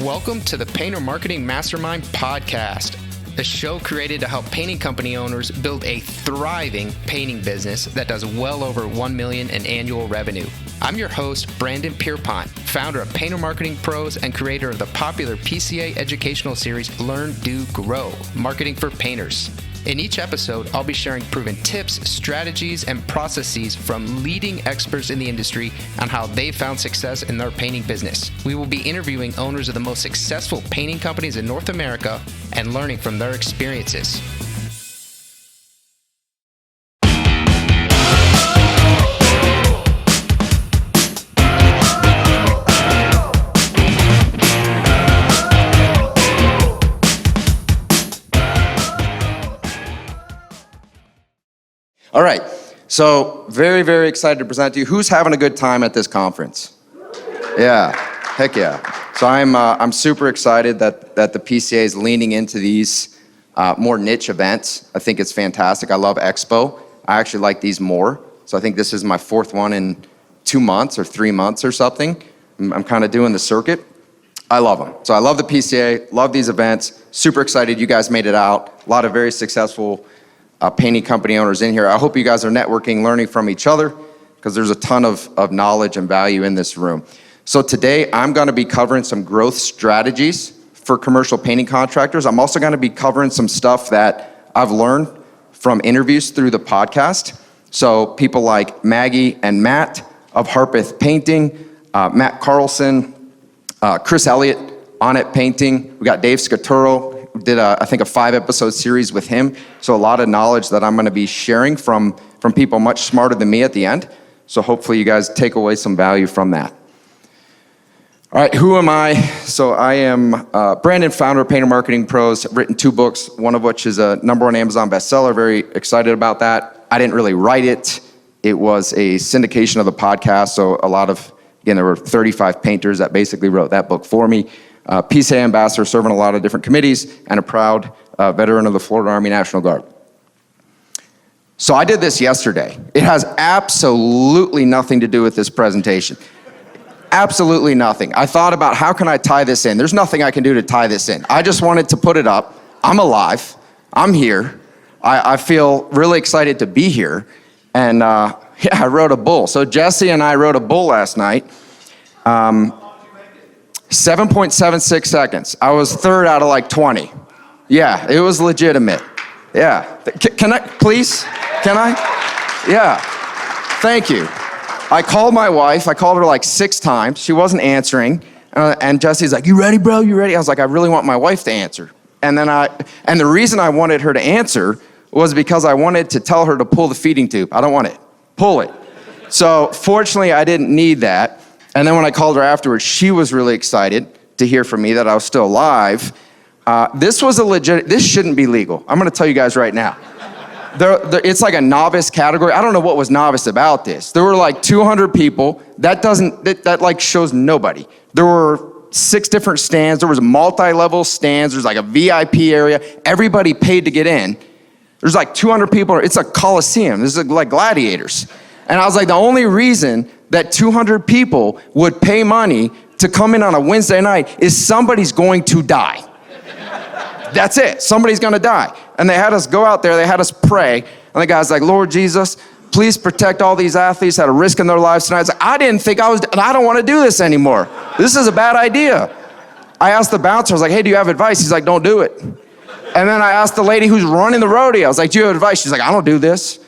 Welcome to the Painter Marketing Mastermind podcast, a show created to help painting company owners build a thriving painting business that does well over $1 million in annual revenue. I'm your host, Brandon Pierpont, founder of Painter Marketing Pros and creator of the popular PCA educational series, Learn, Do, Grow, Marketing for Painters. In each episode, I'll be sharing proven tips, strategies, and processes from leading experts in the industry on how they found success in their painting business. We will be interviewing owners of the most successful painting companies in North America and learning from their experiences. All right, so very, very excited to present to you. Who's having a good time at this conference? Yeah, heck yeah. So I'm super excited that the PCA is leaning into these more niche events. I think it's fantastic. I love Expo. I actually like these more. So I think this is my fourth one in 2 months or 3 months or something. I'm kind of doing the circuit. I love them. So I love the PCA, love these events. Super excited you guys made it out. A lot of very successful painting company owners in here. I hope you guys are networking, learning from each other, because there's a ton of knowledge and value in this room. So today I'm going to be covering some growth strategies for commercial painting contractors. I'm also going to be covering some stuff that I've learned from interviews through the podcast. So people like Maggie and Matt of Harpeth Painting, Matt Carlson, Chris Elliott, On It Painting. We got Dave Scaturo. Did I think a 5-episode series with him. So a lot of knowledge that I'm going to be sharing from people much smarter than me at the end. So hopefully you guys take away some value from that. All right, who am I? So I am Brandon, founder of Painter Marketing Pros. I've written 2 books, one of which is a #1 Amazon bestseller. Very excited about that. I didn't really write it. It was a syndication of the podcast. So a lot of, again, there were 35 painters that basically wrote that book for me. PCA ambassador, serving a lot of different committees, and a proud veteran of the Florida Army National Guard. So I did this yesterday. It has absolutely nothing to do with this presentation. Absolutely nothing. I thought about how can I tie this in. There's nothing I can do to tie this in. I just wanted to put it up. I'm alive. I'm here. I feel really excited to be here. And yeah, I rode a bull. So Jesse and I rode a bull last night. 7.76 seconds. I was third out of like 20. Yeah, it was legitimate. Yeah. Can I, please? Can I? Yeah. Thank you. I called my wife. I called her like 6 times. She wasn't answering. And Jesse's like, "You ready, bro? You ready?" I was like, "I really want my wife to answer." And the reason I wanted her to answer was because I wanted to tell her to pull the feeding tube. I don't want it. Pull it. So fortunately, I didn't need that. And then when I called her afterwards, she was really excited to hear from me that I was still alive. This shouldn't be legal. I'm going to tell you guys right now. It's like a novice category. I don't know what was novice about this. There were like 200 people. That like shows nobody. There were 6 different stands. There was multi-level stands. There's like a VIP area. Everybody paid to get in. There's like 200 people. It's a coliseum. This is like gladiators. And I was like, the only reason that 200 people would pay money to come in on a Wednesday night is somebody's going to die. That's it. Somebody's going to die. And they had us go out there. They had us pray. And the guy's like, "Lord Jesus, please protect all these athletes that are risking their lives tonight." I was like, I don't want to do this anymore. This is a bad idea. I asked the bouncer, I was like, "Hey, do you have advice?" He's like, "Don't do it." And then I asked the lady who's running the rodeo, I was like, "Do you have advice?" She's like, "I don't do this."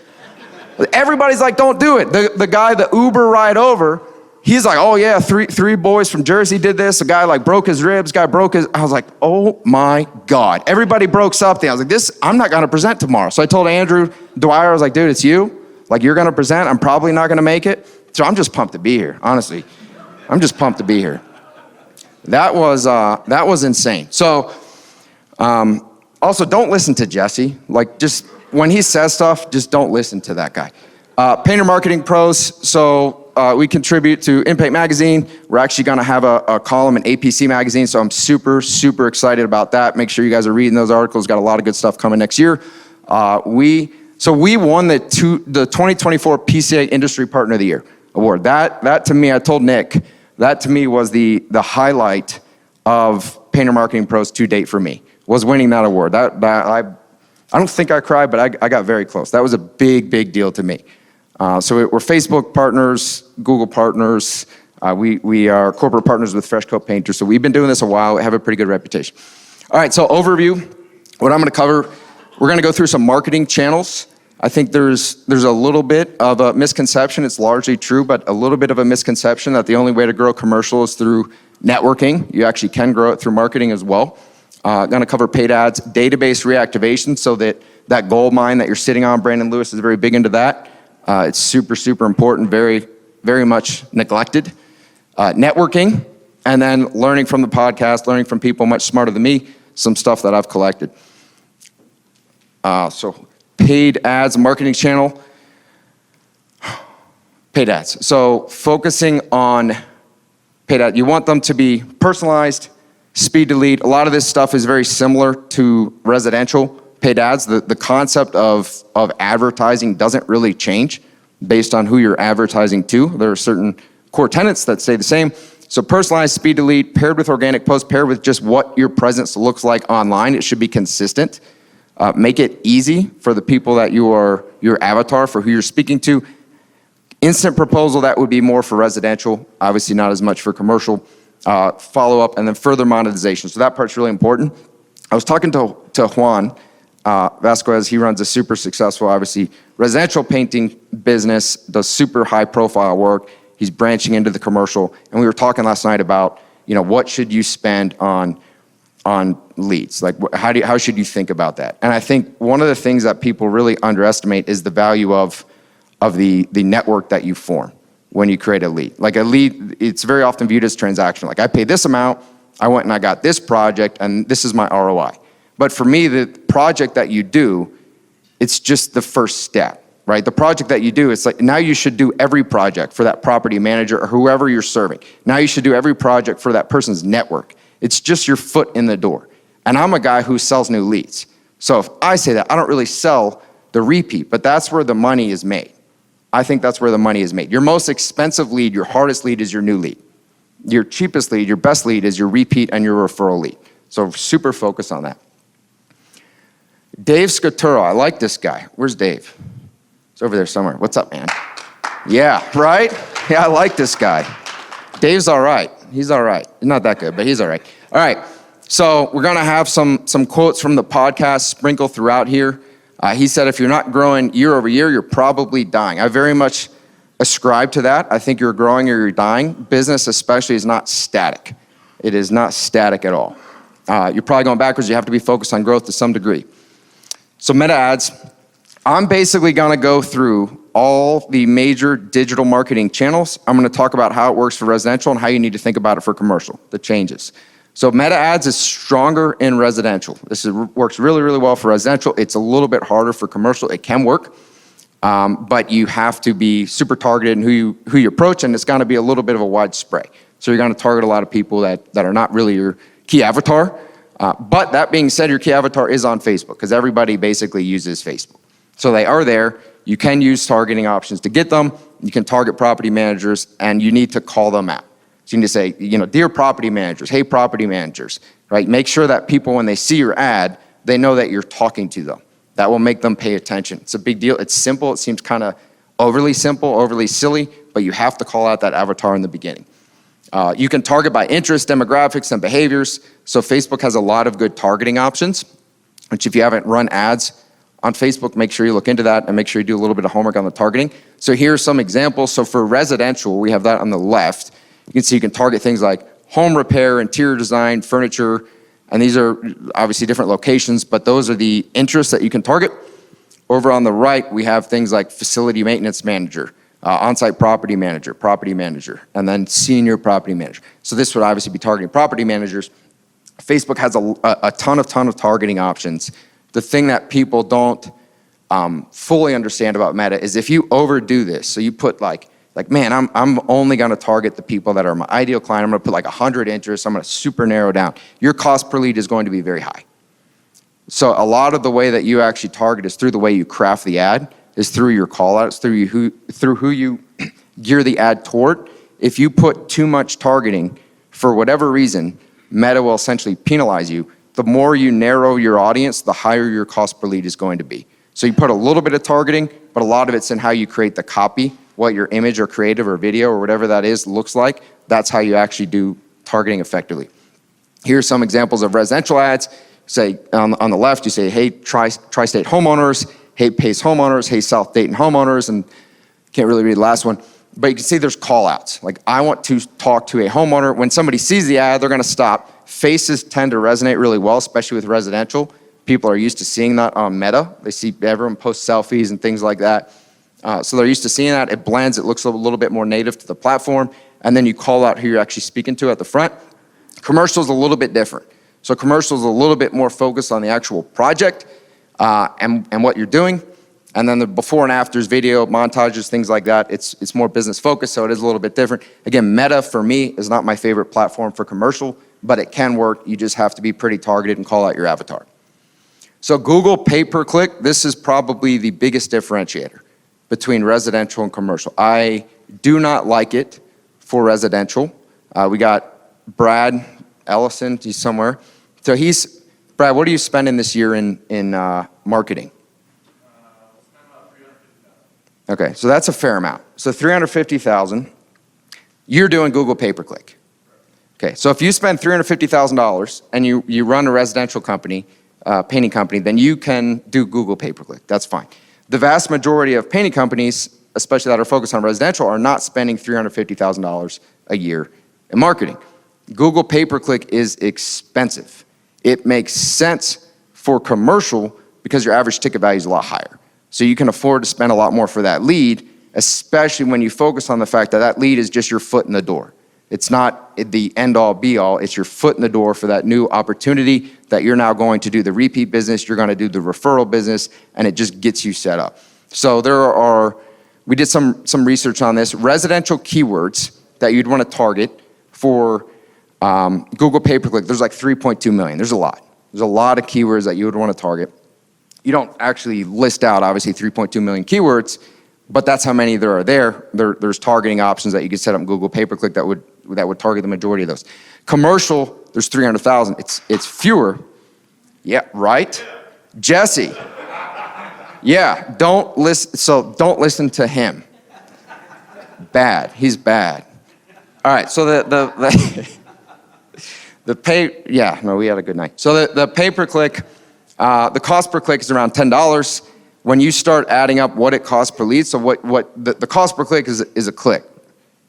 Everybody's like, "Don't do it." The guy, the Uber ride over, he's like, "Oh yeah, three boys from Jersey did this." A guy like broke his ribs, I was like, oh my God. Everybody broke something. I was like, I'm not gonna present tomorrow. So I told Andrew Dwyer, I was like, "Dude, it's you. Like, you're gonna present. I'm probably not gonna make it." So I'm just pumped to be here, honestly. I'm just pumped to be here. That was insane. So, also don't listen to Jesse. Like, just, when he says stuff, just don't listen to that guy. Painter Marketing Pros, so we contribute to Impact Magazine. We're actually gonna have a column in APC Magazine, so I'm super, super excited about that. Make sure you guys are reading those articles. Got a lot of good stuff coming next year. We won the 2024 PCA Industry Partner of the Year award. That to me, I told Nick, that to me was the highlight of Painter Marketing Pros to date for me, was winning that award. I don't think I cried, but I got very close. That was a big, big deal to me. So we're Facebook partners, Google partners. We are corporate partners with Fresh Coat Painters. So we've been doing this a while. We have a pretty good reputation. All right, so overview. What I'm going to cover, we're going to go through some marketing channels. I think there's a little bit of a misconception. It's largely true, but a little bit of a misconception that the only way to grow commercial is through networking. You actually can grow it through marketing as well. Going to cover paid ads, database reactivation, so that gold mine that you're sitting on. Brandon Lewis is very big into that. It's super, super important, very, very much neglected. Networking, and then learning from the podcast, learning from people much smarter than me, some stuff that I've collected. So paid ads, marketing channel, paid ads. So focusing on paid ads, you want them to be personalized, speed to lead. A lot of this stuff is very similar to residential paid ads. The concept of advertising doesn't really change based on who you're advertising to. There are certain core tenets that stay the same. So personalized, speed to lead, paired with organic posts, paired with just what your presence looks like online. It should be consistent. Make it easy for the people that your avatar, for who you're speaking to. Instant proposal, that would be more for residential, obviously not as much for commercial. Follow up, and then further monetization. So that part's really important. I was talking to Juan Vasquez. He runs a super successful, obviously, residential painting business, does super high profile work. He's branching into the commercial. And we were talking last night about, what should you spend on leads? Like, how should you think about that? And I think one of the things that people really underestimate is the value of the network that you form when you create a lead. Like a lead, it's very often viewed as transactional. Like, I pay this amount, I went and I got this project, and this is my ROI. But for me, the project that you do, it's just the first step, right? The project that you do, it's like, now you should do every project for that property manager or whoever you're serving. Now you should do every project for that person's network. It's just your foot in the door. And I'm a guy who sells new leads. So if I say that, I don't really sell the repeat, but that's where the money is made. I think that's where the money is made. Your most expensive lead, your hardest lead is your new lead. Your cheapest lead, your best lead is your repeat and your referral lead. So super focused on that. Dave Scaturo, I like this guy. Where's Dave? He's over there somewhere. What's up, man? Yeah, right? Yeah, I like this guy. Dave's all right. He's all right. He's not that good, but he's all right. All right, so we're gonna have some quotes from the podcast sprinkled throughout here. He said, if you're not growing year over year, you're probably dying. I very much ascribe to that. I think you're growing or you're dying. Business especially is not static. It is not static at all. You're probably going backwards. You have to be focused on growth to some degree. So meta ads, I'm basically gonna go through all the major digital marketing channels. I'm gonna talk about how it works for residential and how you need to think about it for commercial, the changes. So meta ads is stronger in residential. Works really, really well for residential. It's a little bit harder for commercial. It can work, but you have to be super targeted in who you approach, and it's gonna be a little bit of a wide spray. So you're gonna target a lot of people that are not really your key avatar. But that being said, your key avatar is on Facebook, because everybody basically uses Facebook. So they are there. You can use targeting options to get them. You can target property managers, and you need to call them out. So you need to say, dear property managers, hey property managers, right? Make sure that people, when they see your ad, they know that you're talking to them. That will make them pay attention. It's a big deal. It's simple. It seems kind of overly simple, overly silly, but you have to call out that avatar in the beginning. You can target by interest, demographics, and behaviors. So Facebook has a lot of good targeting options, which if you haven't run ads on Facebook, make sure you look into that and make sure you do a little bit of homework on the targeting. So here are some examples. So for residential, we have that on the left. You can see you can target things like home repair, interior design, furniture, and these are obviously different locations, but those are the interests that you can target. Over on the right, we have things like facility maintenance manager, on-site property manager, and then senior property manager. So this would obviously be targeting property managers. Facebook has a ton of targeting options. The thing that people don't fully understand about Meta is if you overdo this, so you put like man, I'm only gonna target the people that are my ideal client. I'm gonna put like 100 interests. I'm gonna super narrow down. Your cost per lead is going to be very high. So a lot of the way that you actually target is through the way you craft the ad, is through your call outs, through who you gear the ad toward. If you put too much targeting for whatever reason, Meta will essentially penalize you. The more you narrow your audience, the higher your cost per lead is going to be. So you put a little bit of targeting, but a lot of it's in how you create the copy, what your image or creative or video or whatever that is looks like. That's how you actually do targeting effectively. Here's some examples of residential ads. Say on the left, you say, hey, tri-state homeowners, hey, Pace homeowners, hey, South Dayton homeowners, and can't really read the last one. But you can see there's call outs. Like, I want to talk to a homeowner. When somebody sees the ad, they're gonna stop. Faces tend to resonate really well, especially with residential. People are used to seeing that on Meta. They see everyone post selfies and things like that. So they're used to seeing that. It blends, it looks a little bit more native to the platform. And then you call out who you're actually speaking to at the front. Commercial's a little bit different. So commercial's a little bit more focused on the actual project and what you're doing. And then the before and afters, video, montages, things like that, it's more business focused, so it is a little bit different. Again, Meta for me is not my favorite platform for commercial, but it can work. You just have to be pretty targeted and call out your avatar. So Google pay-per-click, this is probably the biggest differentiator between residential and commercial. I do not like it for residential. We got Brad Ellison, he's somewhere. So Brad, what are you spending this year in marketing? Okay, so that's a fair amount. So $350,000, you're doing Google pay-per-click. Okay, so if you spend $350,000 and you run a residential company, painting company, then you can do Google pay-per-click, that's fine. The vast majority of painting companies, especially that are focused on residential, are not spending $350,000 a year in marketing. Google pay-per-click is expensive. It makes sense for commercial because your average ticket value is a lot higher. So you can afford to spend a lot more for that lead, especially when you focus on the fact that that lead is just your foot in the door. It's not the end-all be-all, it's your foot in the door for that new opportunity that you're now going to do the repeat business, you're gonna do the referral business, and it just gets you set up. So we did some research on this, residential keywords that you'd wanna target for Google pay-per-click. There's like 3.2 million, there's a lot. There's a lot of keywords that you would wanna target. You don't actually list out, obviously, 3.2 million keywords, but that's how many there are there's targeting options that you could set up in Google pay-per-click that would target the majority of those. Commercial, there's 300,000. It's fewer. Yeah, right? Jesse. Yeah, don't listen to him. Bad. He's bad. All right, so the pay, yeah, no, we had a good night. So the pay-per-click, the cost per click is around $10. When you start adding up what it costs per lead, so what the cost per click is a click,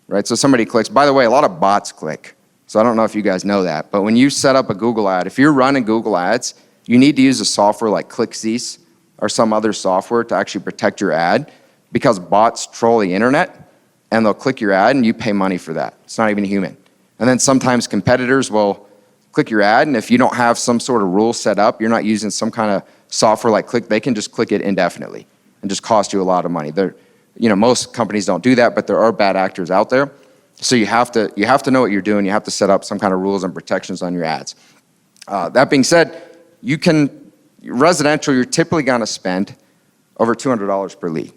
right? So somebody clicks. By the way, a lot of bots click. So I don't know if you guys know that, but when you set up a Google ad, if you're running Google ads, you need to use a software like ClickZeus or some other software to actually protect your ad, because bots troll the internet and they'll click your ad and you pay money for that. It's not even human. And then sometimes competitors will click your ad, and if you don't have some sort of rule set up, you're not using some kind of software like Click, they can just click it indefinitely and just cost you a lot of money. Most companies don't do that, but there are bad actors out there. So you have to know what you're doing. You have to set up some kind of rules and protections on your ads. That being said, residential, you're typically gonna spend over $200 per lead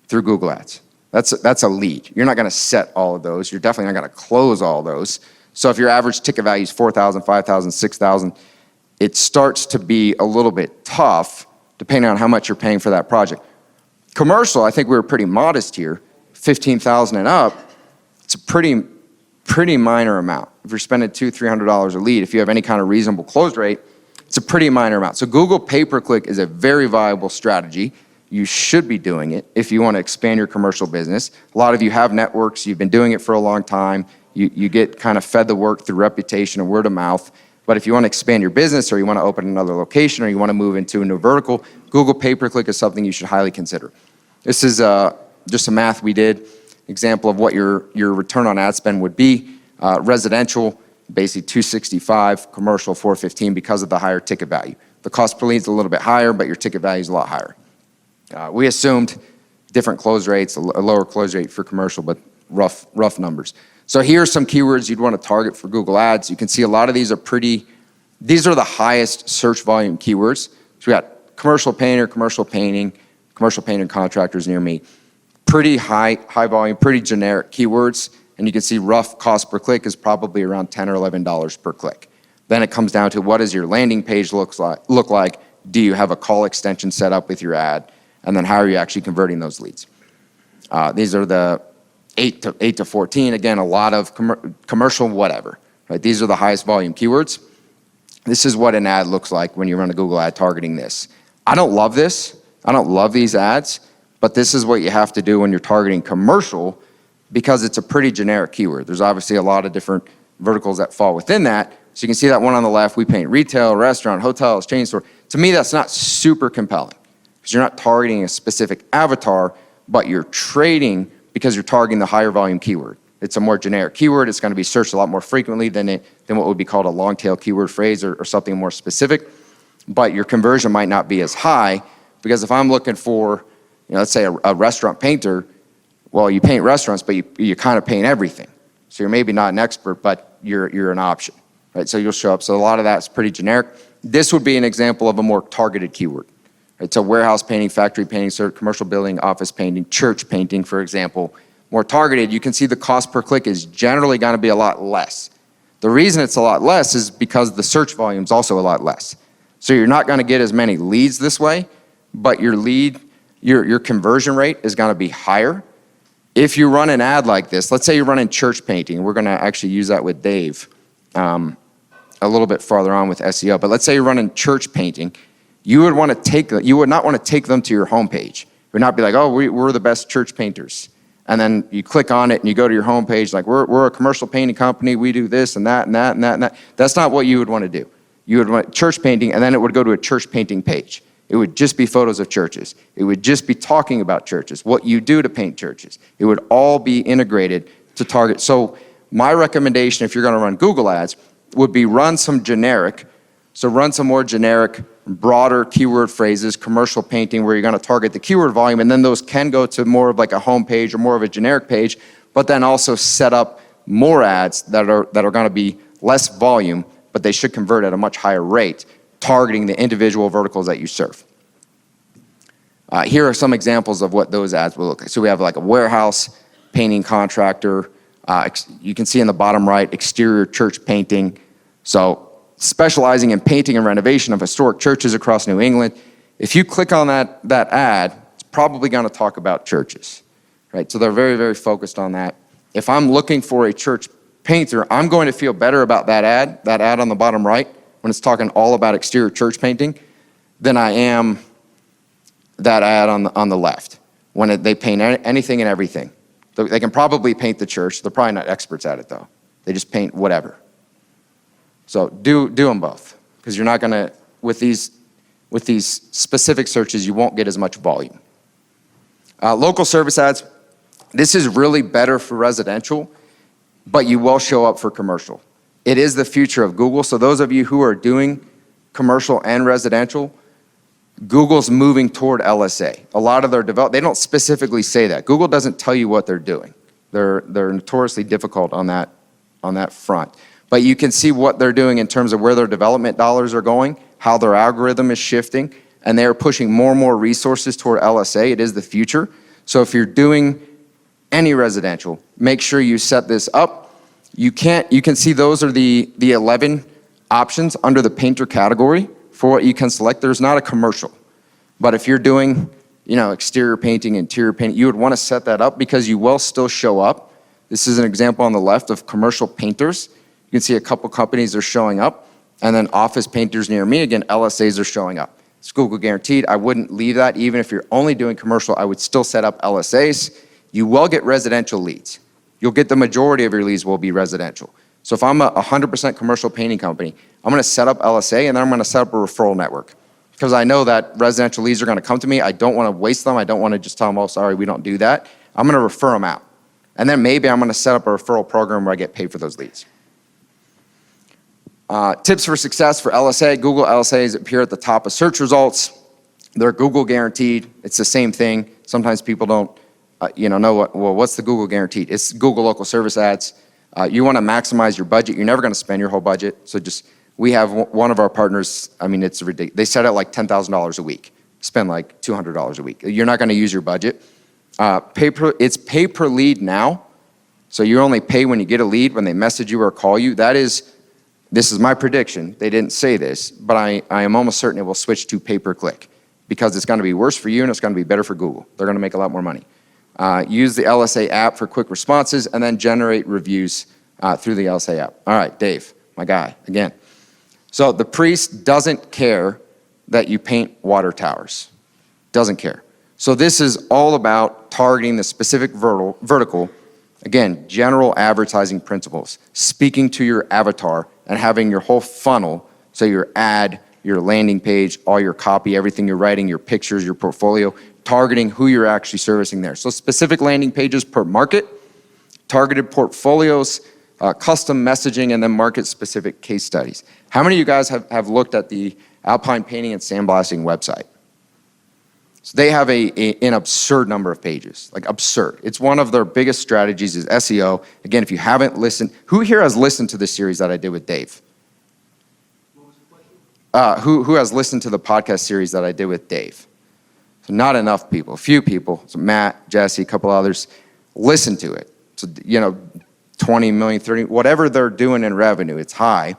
through Google Ads. That's a lead. You're not gonna set all of those. You're definitely not gonna close all those. So if your average ticket value is $4,000, $5,000, $6,000, it starts to be a little bit tough depending on how much you're paying for that project. Commercial, I think we were pretty modest here, $15,000 and up. It's a pretty minor amount. If you're spending $200, $300 a lead, if you have any kind of reasonable close rate, it's a pretty minor amount. So Google pay-per-click is a very viable strategy. You should be doing it if you want to expand your commercial business. A lot of you have networks, you've been doing it for a long time. You get kind of fed the work through reputation and word of mouth. But if you want to expand your business, or you want to open another location, or you want to move into a new vertical, Google pay-per-click is something you should highly consider. This is just some math we did, example of what your return on ad spend would be. Residential, basically $265, commercial $415 because of the higher ticket value. The cost per lead is a little bit higher, but your ticket value is a lot higher. We assumed different close rates, a lower close rate for commercial, but rough numbers. So here are some keywords you'd want to target for Google Ads. You can see a lot of these are these are the highest search volume keywords. So we got commercial painter, commercial painting contractors near me. Pretty high volume, pretty generic keywords. And you can see rough cost per click is probably around $10 or $11 per click. Then it comes down to what does your landing page look like? Do you have a call extension set up with your ad? And then how are you actually converting those leads? These are the 8 to 14. Again, a lot of commercial whatever. Right? These are the highest volume keywords. This is what an ad looks like when you run a Google ad targeting this. I don't love this. I don't love these ads, but this is what you have to do when you're targeting commercial because it's a pretty generic keyword. There's obviously a lot of different verticals that fall within that. So you can see that one on the left, we paint retail, restaurant, hotels, chain store. To me, that's not super compelling because you're not targeting a specific avatar, but you're trading because you're targeting the higher volume keyword. It's a more generic keyword. It's going to be searched a lot more frequently than what would be called a long tail keyword phrase or something more specific. But your conversion might not be as high because if I'm looking for, let's say a restaurant painter, well, you paint restaurants, but you kind of paint everything. So you're maybe not an expert, but you're an option, right? So you'll show up. So a lot of that's pretty generic. This would be an example of a more targeted keyword. Right? So warehouse painting, factory painting, commercial building, office painting, church painting, for example. More targeted, you can see the cost per click is generally going to be a lot less. The reason it's a lot less is because the search volume is also a lot less. So you're not going to get as many leads this way, but your conversion rate is going to be higher. If you run an ad like this, let's say you're running church painting, we're going to actually use that with Dave a little bit farther on with SEO, but let's say you're running church painting, you would not want to take them to your homepage. You would not be like, oh, we're the best church painters. And then you click on it and you go to your homepage like, we're a commercial painting company, we do this and that and that and that and that. That's not what you would want to do. You would want church painting, and then it would go to a church painting page. It would just be photos of churches. It would just be talking about churches, what you do to paint churches. It would all be integrated to target. So my recommendation, if you're going to run Google ads, would be run some more generic, broader keyword phrases, commercial painting, where you're going to target the keyword volume, and then those can go to more of like a home page or more of a generic page, but then also set up more ads that are going to be less volume, but they should convert at a much higher rate, targeting the individual verticals that you serve. Here are some examples of what those ads will look like. So we have like a warehouse painting contractor. You can see in the bottom right, exterior church painting. So specializing in painting and renovation of historic churches across New England. If you click on that ad, it's probably going to talk about churches, right? So they're very, very focused on that. If I'm looking for a church painter, I'm going to feel better about that ad on the bottom right, when it's talking all about exterior church painting, than I am that ad on the left, when they paint anything and everything. They can probably paint the church. They're probably not experts at it, though. They just paint whatever. So do them both, because you're not going to, with these specific searches, you won't get as much volume. Local service ads, this is really better for residential, but you will show up for commercial. It is the future of Google. So those of you who are doing commercial and residential, Google's moving toward LSA. A lot of they don't specifically say that. Google doesn't tell you what they're doing. They're notoriously difficult on that front. But you can see what they're doing in terms of where their development dollars are going, how their algorithm is shifting, and they are pushing more and more resources toward LSA. It is the future. So if you're doing any residential, make sure you set this up. You can see those are the 11 options under the painter category for what you can select. There's not a commercial. But if you're doing, exterior painting, interior painting, you would want to set that up because you will still show up. This is an example on the left of commercial painters. You can see a couple companies are showing up, and then office painters near me, again, LSAs are showing up. It's Google guaranteed. I wouldn't leave that. Even if you're only doing commercial, I would still set up LSAs. You will get residential leads. You'll get the majority of your leads will be residential. So if I'm a 100% commercial painting company, I'm going to set up LSA, and then I'm going to set up a referral network, because I know that residential leads are going to come to me. I don't want to waste them. I don't want to just tell them, oh, sorry, we don't do that. I'm going to refer them out. And then maybe I'm going to set up a referral program where I get paid for those leads. Tips for success for LSA. Google LSAs appear at the top of search results. They're Google guaranteed. It's the same thing. Sometimes people don't know what's the Google guaranteed? It's Google local service ads. You want to maximize your budget. You're never going to spend your whole budget. So we have one of our partners, it's ridiculous. They set it like $10,000 a week. Spend like $200 a week. You're not going to use your budget. It's pay per lead now. So you only pay when you get a lead, when they message you or call you. That is This is my prediction. They didn't say this, but I am almost certain it will switch to pay-per-click because it's going to be worse for you and it's going to be better for Google. They're going to make a lot more money. Use the LSA app for quick responses and then generate reviews through the LSA app. All right, Dave, my guy, again. So the priest doesn't care that you paint water towers. Doesn't care. So this is all about targeting the specific vertical. Again, general advertising principles, speaking to your avatar and having your whole funnel, so your ad, your landing page, all your copy, everything you're writing, your pictures, your portfolio, targeting who you're actually servicing there. So specific landing pages per market, targeted portfolios, custom messaging, and then market-specific case studies. How many of you guys have looked at the Alpine Painting and Sandblasting website? So they have an absurd number of pages, like absurd. It's one of their biggest strategies is SEO. Again, if you haven't listened, who here has listened to the series that I did with Dave? What was the question? Who has listened to the podcast series that I did with Dave? So not enough people, a few people. So Matt, Jesse, a couple others, listen to it. So, 20 million, 30, whatever they're doing in revenue, it's high.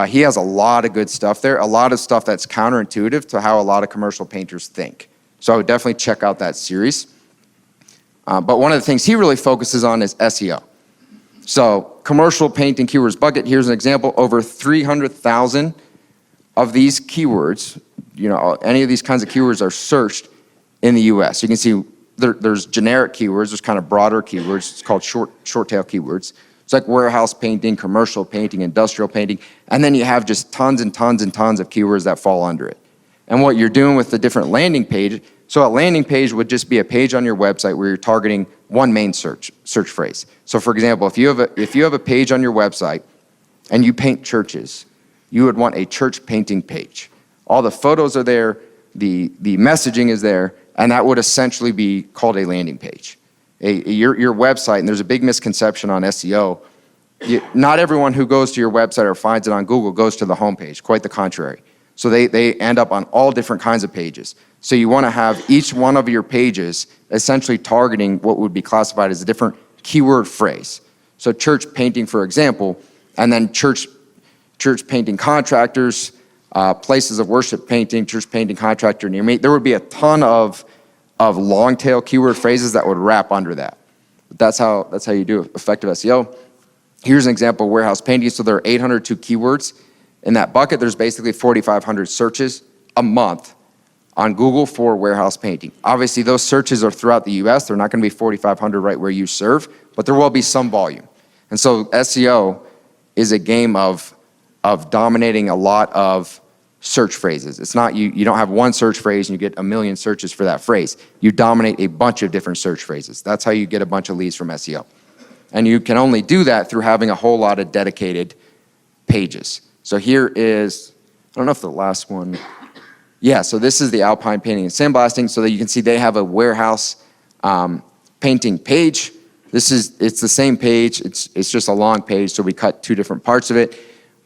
He has a lot of good stuff there, a lot of stuff that's counterintuitive to how a lot of commercial painters think. So I would definitely check out that series. But one of the things he really focuses on is SEO. So commercial painting keywords bucket, here's an example, over 300,000 of these keywords, any of these kinds of keywords are searched in the US. You can see there's generic keywords, there's kind of broader keywords, it's called short tail keywords. It's like warehouse painting, commercial painting, industrial painting, and then you have just tons and tons and tons of keywords that fall under it. And what you're doing with the different landing page, so a landing page would just be a page on your website where you're targeting one main search phrase. So for example, if you have a page on your website and you paint churches, you would want a church painting page. All the photos are there, the messaging is there, and that would essentially be called a landing page. Your website, and there's a big misconception on SEO, not everyone who goes to your website or finds it on Google goes to the homepage, quite the contrary. So they end up on all different kinds of pages. So you want to have each one of your pages essentially targeting what would be classified as a different keyword phrase. So church painting, for example, and then church painting contractors, places of worship painting, church painting contractor near me. There would be a ton of long tail keyword phrases that would wrap under that. But that's how you do effective SEO. Here's an example of warehouse painting. So there are 802 keywords. In that bucket, there's basically 4,500 searches a month on Google for warehouse painting. Obviously, those searches are throughout the US. They're not going to be 4,500 right where you serve, but there will be some volume. And so SEO is a game of dominating a lot of search phrases. It's not you don't have one search phrase and you get a million searches for that phrase. You dominate a bunch of different search phrases. That's how you get a bunch of leads from SEO. And you can only do that through having a whole lot of dedicated pages. So here is, I don't know if the last one, yeah, so this is the Alpine Painting and Sandblasting, so that you can see they have a warehouse painting page. It's the same page, it's just a long page, so we cut two different parts of it.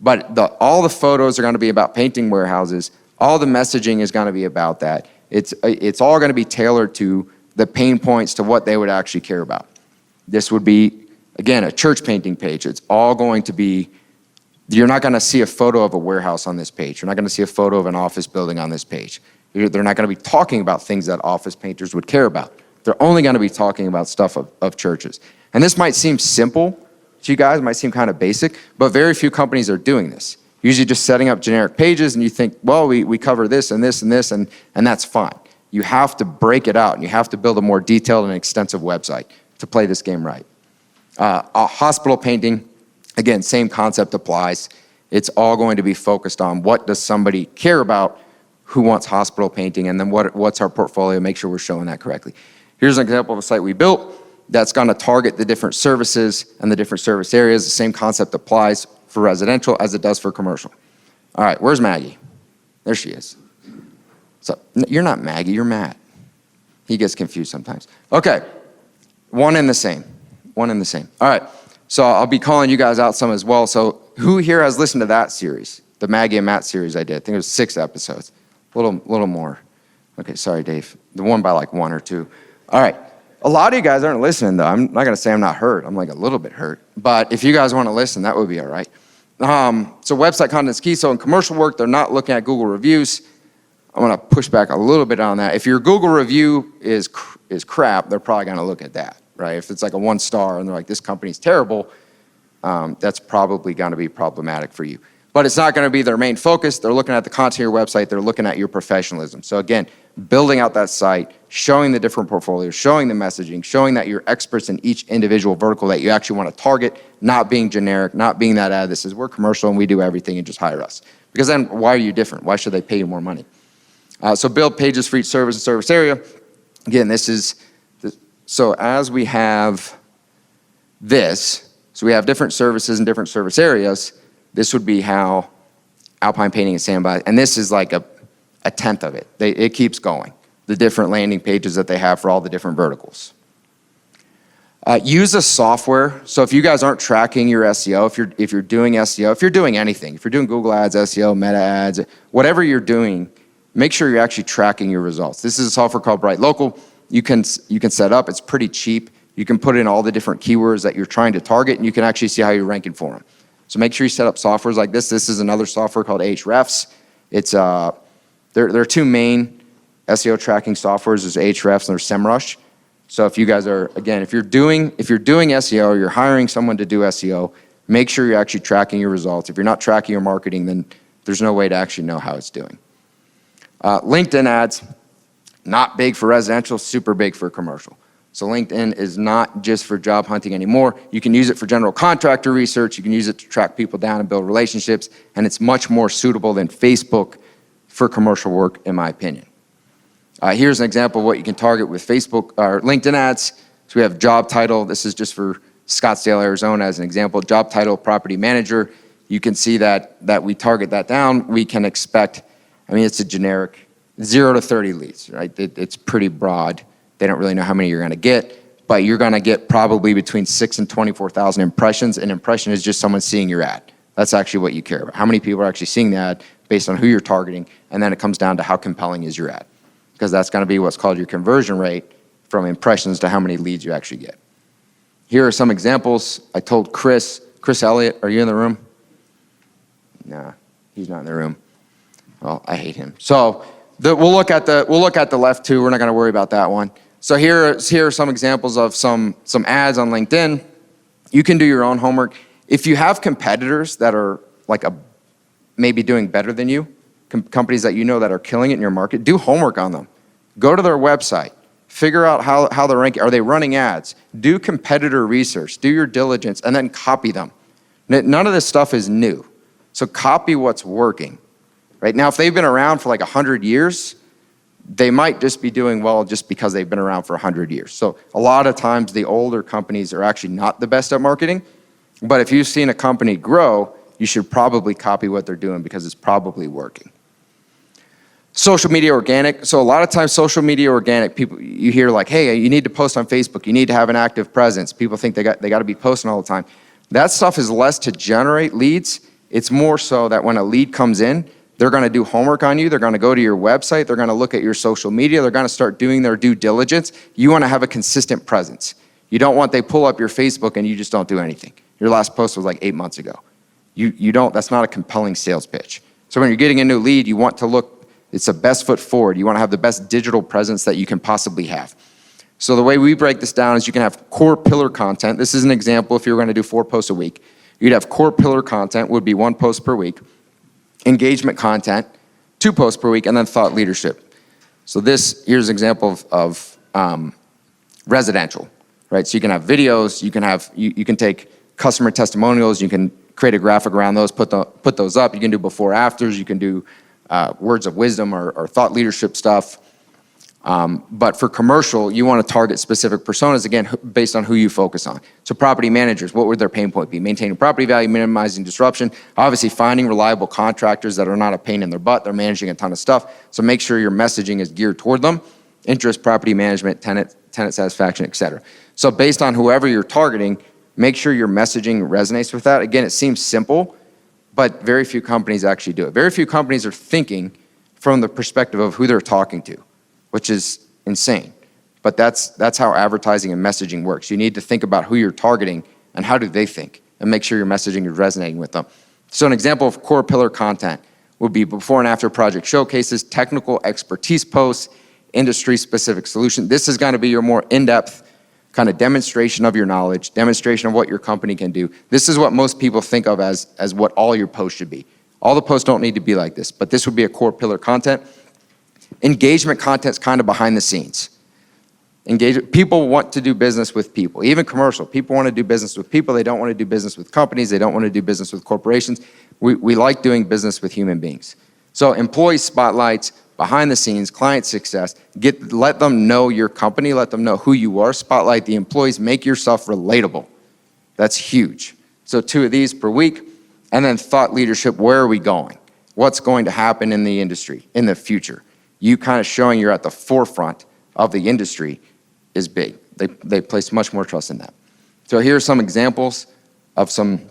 But all the photos are gonna be about painting warehouses. All the messaging is gonna be about that. It's all gonna be tailored to the pain points to what they would actually care about. This would be, again, a church painting page. It's all going to be, you're not gonna see a photo of a warehouse on this page. You're not gonna see a photo of an office building on this page. They're not gonna be talking about things that office painters would care about. They're only gonna be talking about stuff of churches. And this might seem simple to you guys, might seem kind of basic, but very few companies are doing this. Usually just setting up generic pages and you think, well, we cover this and this and this, and that's fine. You have to break it out and you have to build a more detailed and extensive website to play this game right. A hospital painting, again, same concept applies. It's all going to be focused on what does somebody care about who wants hospital painting, and then what's our portfolio, make sure we're showing that correctly. Here's an example of a site we built that's gonna target the different services and the different service areas. The same concept applies for residential as it does for commercial. All right, where's Maggie? There she is. So you're not Maggie, you're Matt. He gets confused sometimes. Okay, one and the same. All right, so I'll be calling you guys out some as well. So who here has listened to that series? The Maggie and Matt series I did. I think it was 6 episodes, a little more. Okay, sorry, Dave. The one by like 1 or 2. All right, a lot of you guys aren't listening though. I'm not gonna say I'm not hurt. I'm like a little bit hurt. But if you guys wanna listen, that would be all right. So website content is key. So in commercial work, they're not looking at Google reviews. I'm gonna push back a little bit on that. If your Google review is crap, they're probably gonna look at that, right? If it's like a 1 star and they're like, this company's terrible, that's probably gonna be problematic for you. But it's not gonna be their main focus. They're looking at the content of your website. They're looking at your professionalism. So again, building out that site, showing the different portfolios, showing the messaging, showing that you're experts in each individual vertical that you actually wanna target, not being generic, not being that ad that says we're commercial and we do everything and just hire us. Because then why are you different? Why should they pay you more money? So build pages for each service and service area. Again, so as we have this, so we have different services and different service areas, this would be how Alpine Painting and Sandblasting, and this is like a tenth of it. It keeps going, the different landing pages that they have for all the different verticals. Use a software. So if you guys aren't tracking your SEO, if you're doing SEO, if you're doing anything, if you're doing Google Ads, SEO, Meta Ads, whatever you're doing, make sure you're actually tracking your results. This is a software called Bright Local. You can set up, it's pretty cheap. You can put in all the different keywords that you're trying to target, and you can actually see how you're ranking for them. So make sure you set up softwares like this. This is another software called Ahrefs. It's there are 2 main SEO tracking softwares. There's Ahrefs and there's SEMrush. So if you guys are, again, if you're doing SEO or you're hiring someone to do SEO, make sure you're actually tracking your results. If you're not tracking your marketing, then there's no way to actually know how it's doing. LinkedIn ads, not big for residential, super big for commercial. So LinkedIn is not just for job hunting anymore. You can use it for general contractor research. You can use it to track people down and build relationships. And it's much more suitable than Facebook for commercial work, in my opinion. Here's an example of what you can target with Facebook or LinkedIn ads. So we have job title. This is just for Scottsdale, Arizona as an example. Job title, property manager. You can see that we target that down. We can expect, it's a generic 0 to 30 leads, right? It's pretty broad. They don't really know how many you're gonna get, but you're gonna get probably between 6,000 and 24,000 impressions. An impression is just someone seeing your ad. That's actually what you care about. How many people are actually seeing the ad based on who you're targeting, and then it comes down to how compelling is your ad. Because that's gonna be what's called your conversion rate from impressions to how many leads you actually get. Here are some examples. I told Chris Elliott, are you in the room? Nah, he's not in the room. Well, I hate him. So we'll look at the left too. We're not going to worry about that one. So here are some examples of some ads on LinkedIn. You can do your own homework. If you have competitors that are maybe doing better than you, companies that you know that are killing it in your market, do homework on them. Go to their website. Figure out how they're ranking. Are they running ads? Do competitor research. Do your diligence, and then copy them. None of this stuff is new. So copy what's working. Right now, if they've been around for 100 years, they might just be doing well just because they've been around for 100 years. So a lot of times the older companies are actually not the best at marketing, but if you've seen a company grow, you should probably copy what they're doing because it's probably working. Social media organic. So a lot of times social media organic, people, you hear hey, you need to post on Facebook, you need to have an active presence. People think they got to be posting all the time. That stuff is less to generate leads. It's more so that when a lead comes in, they're gonna do homework on you, they're gonna go to your website, they're gonna look at your social media, they're gonna start doing their due diligence. You wanna have a consistent presence. You don't want they pull up your Facebook and you just don't do anything. Your last post was 8 months ago. That's not a compelling sales pitch. So when you're getting a new lead, you want to look, it's the best foot forward. You wanna have the best digital presence that you can possibly have. So the way we break this down is you can have core pillar content. This is an example if you were gonna do 4 posts a week. You'd have core pillar content, would be 1 post per week. Engagement content, 2 posts per week, and then thought leadership. So here's an example of residential, right? So you can have videos, you can take customer testimonials, you can create a graphic around those, put those up. You can do before afters, you can do words of wisdom or thought leadership stuff. But for commercial, you want to target specific personas, again, based on who you focus on. So property managers, what would their pain point be? Maintaining property value, minimizing disruption, obviously finding reliable contractors that are not a pain in their butt, they're managing a ton of stuff, so make sure your messaging is geared toward them. Interest, property management, tenant satisfaction, et cetera. So based on whoever you're targeting, make sure your messaging resonates with that. Again, it seems simple, but very few companies actually do it. Very few companies are thinking from the perspective of who they're talking to, which is insane. But that's how advertising and messaging works. You need to think about who you're targeting and how do they think, and make sure your messaging is resonating with them. So an example of core pillar content would be before and after project showcases, technical expertise posts, industry-specific solution. This is gonna be your more in-depth kind of demonstration of your knowledge, demonstration of what your company can do. This is what most people think of as what all your posts should be. All the posts don't need to be like this, but this would be a core pillar content. Engagement content's kind of behind the scenes. People want to do business with people, even commercial. People want to do business with people. They don't want to do business with companies. They don't want to do business with corporations. We like doing business with human beings. So employee spotlights, behind the scenes, client success, let them know your company, let them know who you are, spotlight the employees, make yourself relatable. That's huge. So 2 of these per week. And then thought leadership, where are we going? What's going to happen in the industry in the future? You kind of showing you're at the forefront of the industry is big. They place much more trust in that. So here are some examples of some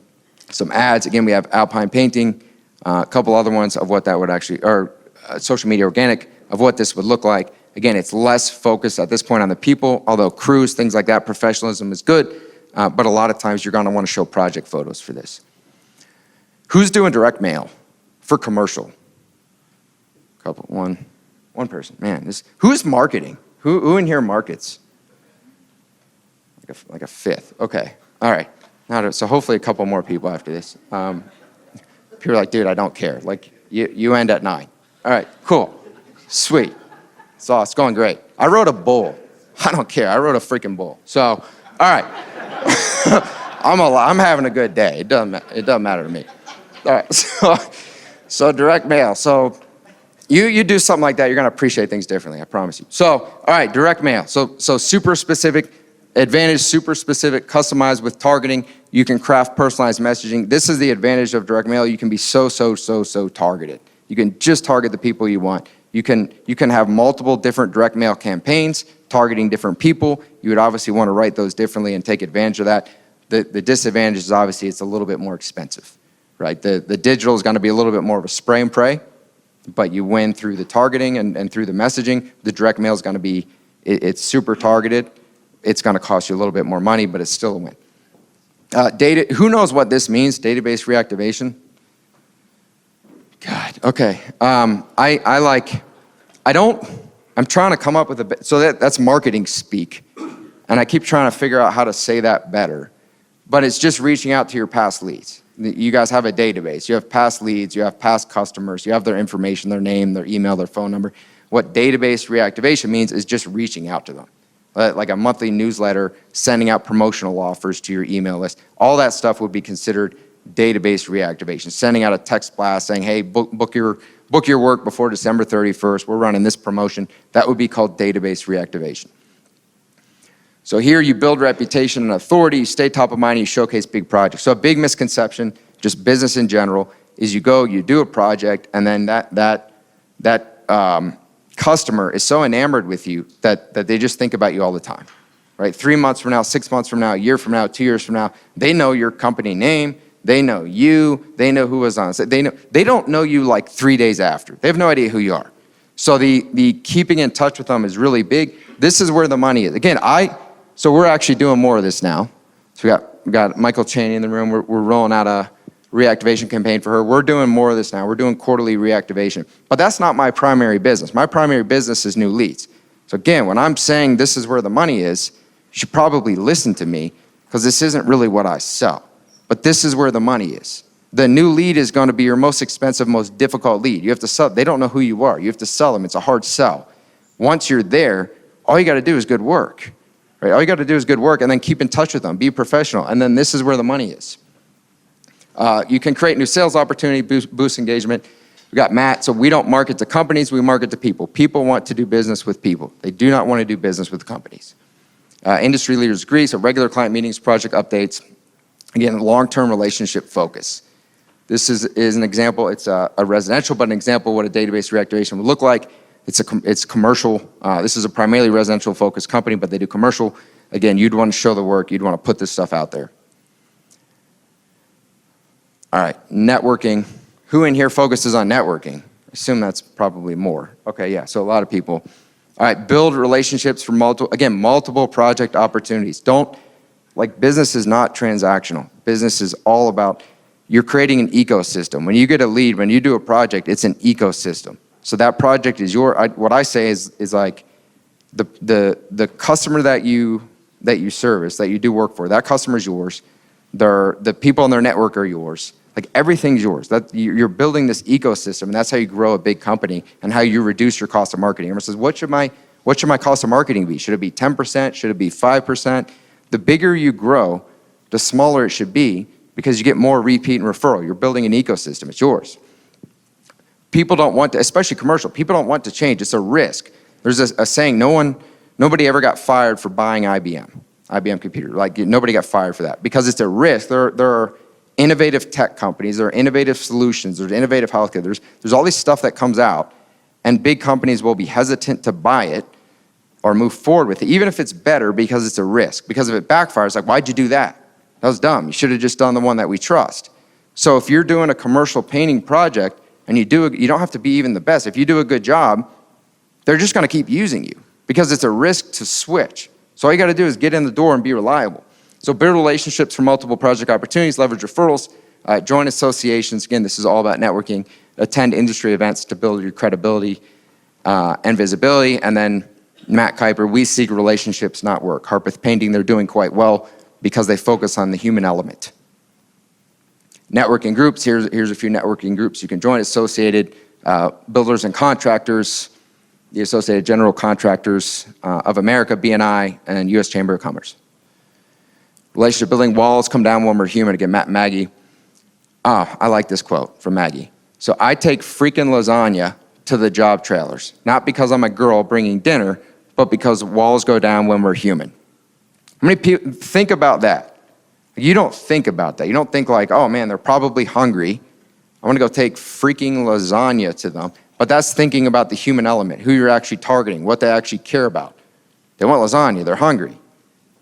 ads. Again, we have Alpine Painting, a couple other ones of what that would actually, or social media organic, of what this would look like. Again, it's less focused at this point on the people, although crews, things like that, professionalism is good, but a lot of times you're gonna wanna show project photos for this. Who's doing direct mail for commercial? One person, man. Who's marketing? Who in here markets? Like a fifth, okay, all right. So hopefully a couple more people after this. People are like, dude, I don't care. Like, you end at 9. All right, cool, sweet. So it's going great. I wrote a bull. I don't care, I wrote a freaking bull. So, all right. I'm having a good day. It doesn't matter to me. All right, so direct mail. So you do something like that, you're gonna appreciate things differently, I promise you. So, all right, direct mail. So super specific, advantage, super specific, customized with targeting. You can craft personalized messaging. This is the advantage of direct mail. You can be so targeted. You can just target the people you want. You can have multiple different direct mail campaigns targeting different people. You would obviously want to write those differently and take advantage of that. The disadvantage is obviously it's a little bit more expensive, right? The digital is going to be a little bit more of a spray and pray, but you win through the targeting and through the messaging. The direct mail is going to be, it's super targeted. It's going to cost you a little bit more money, but it's still a win. Data, who knows what this means, database reactivation? God, okay. I'm trying to come up with so that's marketing speak. And I keep trying to figure out how to say that better. But it's just reaching out to your past leads. You guys have a database. You have past leads, you have past customers, you have their information, their name, their email, their phone number. What database reactivation means is just reaching out to them. Like a monthly newsletter, sending out promotional offers to your email list. All that stuff would be considered database reactivation. Sending out a text blast saying, hey, book your work before December 31st. We're running this promotion. That would be called database reactivation. So here you build reputation and authority, you stay top of mind, you showcase big projects. So a big misconception, just business in general, is you go, you do a project, and then that customer is so enamored with you that they just think about you all the time, right? 3 months from now, 6 months from now, a year from now, 2 years from now, they know your company name, they know you, they know who was on set. They don't know you like 3 days after. They have no idea who you are. So the keeping in touch with them is really big. This is where the money is. Again, so we're actually doing more of this now. So we got Michael Chaney in the room. We're rolling out a reactivation campaign for her. We're doing more of this now. We're doing quarterly reactivation. But that's not my primary business. My primary business is new leads. So again, when I'm saying this is where the money is, you should probably listen to me because this isn't really what I sell. But this is where the money is. The new lead is going to be your most expensive, most difficult lead. You have to sell. They don't know who you are. You have to sell them. It's a hard sell. Once you're there, all you got to do is good work. Right? All you got to do is good work and then keep in touch with them. Be professional. And then this is where the money is. You can create new sales opportunity, boost engagement. We got Matt. So we don't market to companies. We market to people. People want to do business with people. They do not want to do business with companies. Industry leaders agree. So regular client meetings, project updates. Again, long-term relationship focus. This is an example. It's a residential, but an example of what a database reactivation would look like. It's commercial. This is a primarily residential focused company, but they do commercial. Again, you'd want to show the work. You'd want to put this stuff out there. All right, networking. Who in here focuses on networking? I assume that's probably more. Okay, yeah, so a lot of people. All right, build relationships for multiple project opportunities. Business is not transactional. Business is all about you're creating an ecosystem. When you get a lead, when you do a project, it's an ecosystem. So that project is what I say is like the customer that you service, that you do work for, that customer is yours. The people in their network are yours. Like everything's yours. You're building this ecosystem, and that's how you grow a big company and how you reduce your cost of marketing. Everyone says, what should my cost of marketing be? Should it be 10%? Should it be 5%? The bigger you grow, the smaller it should be, because you get more repeat and referral. You're building an ecosystem. It's yours. People don't want to, especially commercial, people don't want to change. It's a risk. There's a saying, nobody ever got fired for buying IBM computer. Like nobody got fired for that because it's a risk. There are innovative tech companies, there are innovative solutions, there's innovative healthcare, there's all this stuff that comes out, and big companies will be hesitant to buy it or move forward with it, even if it's better, because it's a risk. Because if it backfires, like, why'd you do that? That was dumb. You should have just done the one that we trust. So if you're doing a commercial painting project and you don't have to be even the best. If you do a good job, they're just gonna keep using you because it's a risk to switch. So all you gotta do is get in the door and be reliable. So build relationships for multiple project opportunities, leverage referrals, join associations. Again, this is all about networking. Attend industry events to build your credibility and visibility. And then Matt Kuiper, we seek relationships, not work. Harpeth Painting, they're doing quite well because they focus on the human element. Networking groups, here's a few networking groups you can join. Associated Builders and Contractors, the Associated General Contractors of America, BNI, and U.S. Chamber of Commerce. Relationship building, walls come down when we're human. Again, Matt and Maggie. I like this quote from Maggie. So I take freaking lasagna to the job trailers, not because I'm a girl bringing dinner, but because walls go down when we're human. How many people think about that? You don't think about that. You don't think like, oh man, they're probably hungry. I want to go take freaking lasagna to them. But that's thinking about the human element, who you're actually targeting, what they actually care about. They want lasagna, they're hungry.